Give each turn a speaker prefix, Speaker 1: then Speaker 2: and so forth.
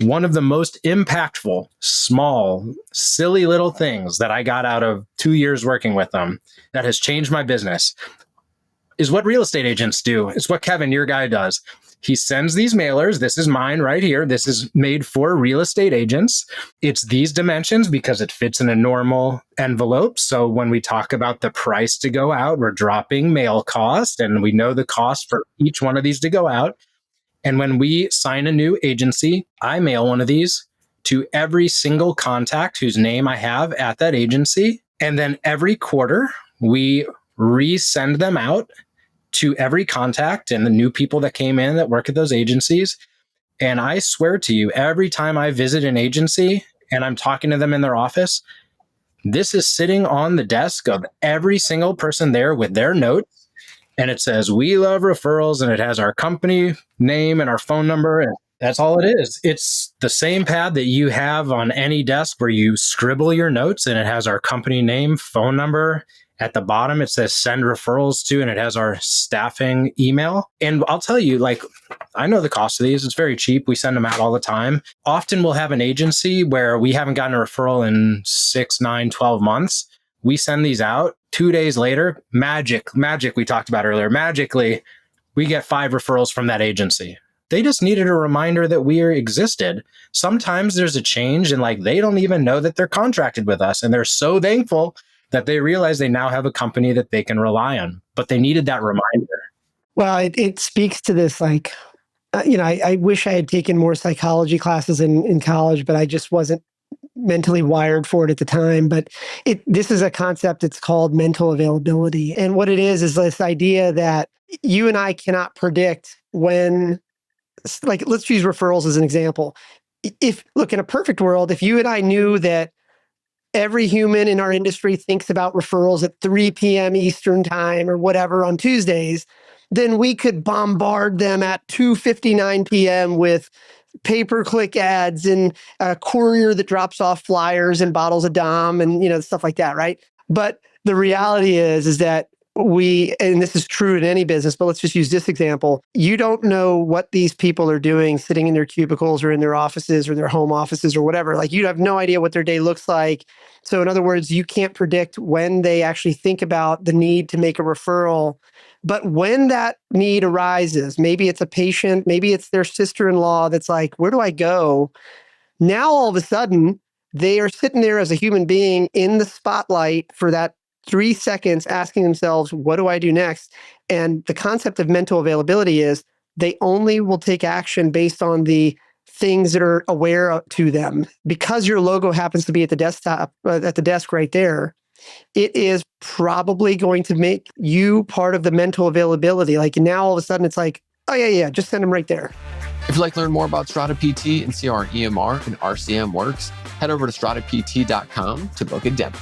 Speaker 1: One of the most impactful, small, silly little things that I got out of 2 years working with them that has changed my business is what real estate agents do. It's what Kevin, your guy, does. He sends these mailers. This is mine right here. This is made for real estate agents. It's these dimensions because it fits in a normal envelope. So when we talk about the price to go out, we're dropping mail cost, and we know the cost for each one of these to go out. And when we sign a new agency, I mail one of these to every single contact whose name I have at that agency. And then every quarter, we resend them out to every contact and the new people that came in that work at those agencies. And I swear to you, every time I visit an agency and I'm talking to them in their office, this is sitting on the desk of every single person there with their notes. And it says, "We love referrals," and it has our company name and our phone number. And that's all it is. It's the same pad that you have on any desk where you scribble your notes, and it has our company name, phone number. At the bottom, it says send referrals to, and it has our staffing email. And I'll tell you, like, I know the cost of these. It's very cheap. We send them out all the time. Often we'll have an agency where we haven't gotten a referral in 6, 9, 12 months. We send these out. 2 days later, magic we talked about earlier, magically, we get 5 referrals from that agency. They just needed a reminder that we existed. Sometimes there's a change and like they don't even know that they're contracted with us. And they're so thankful that they realize they now have a company that they can rely on. But they needed that reminder.
Speaker 2: Well, it speaks to this, like, I wish I had taken more psychology classes in college, but I just wasn't mentally wired for it at the time. But this is a concept. It's called mental availability. And what it is this idea that you and I cannot predict when, like, let's use referrals as an example. Look, in a perfect world, if you and I knew that every human in our industry thinks about referrals at 3 p.m. Eastern time or whatever on Tuesdays, then we could bombard them at 2:59 p.m. with pay-per-click ads and a courier that drops off flyers and bottles of Dom and stuff like that, right? But the reality is that and this is true in any business, but let's just use this example. You don't know what these people are doing sitting in their cubicles or in their offices or their home offices or whatever. Like, you have no idea what their day looks like. So in other words, you can't predict when they actually think about the need to make a referral. But when that need arises, maybe it's a patient, maybe it's their sister-in-law that's like, where do I go? Now, all of a sudden, they are sitting there as a human being in the spotlight for that 3 seconds asking themselves, what do I do next? And the concept of mental availability is they only will take action based on the things that are aware to them. Because your logo happens to be at the desktop, at the desk right there, it is probably going to make you part of the mental availability. Like, now all of a sudden it's like, oh yeah, just send them right there.
Speaker 3: If you'd like to learn more about Strata PT and see how our EMR and RCM works, head over to stratapt.com to book a demo.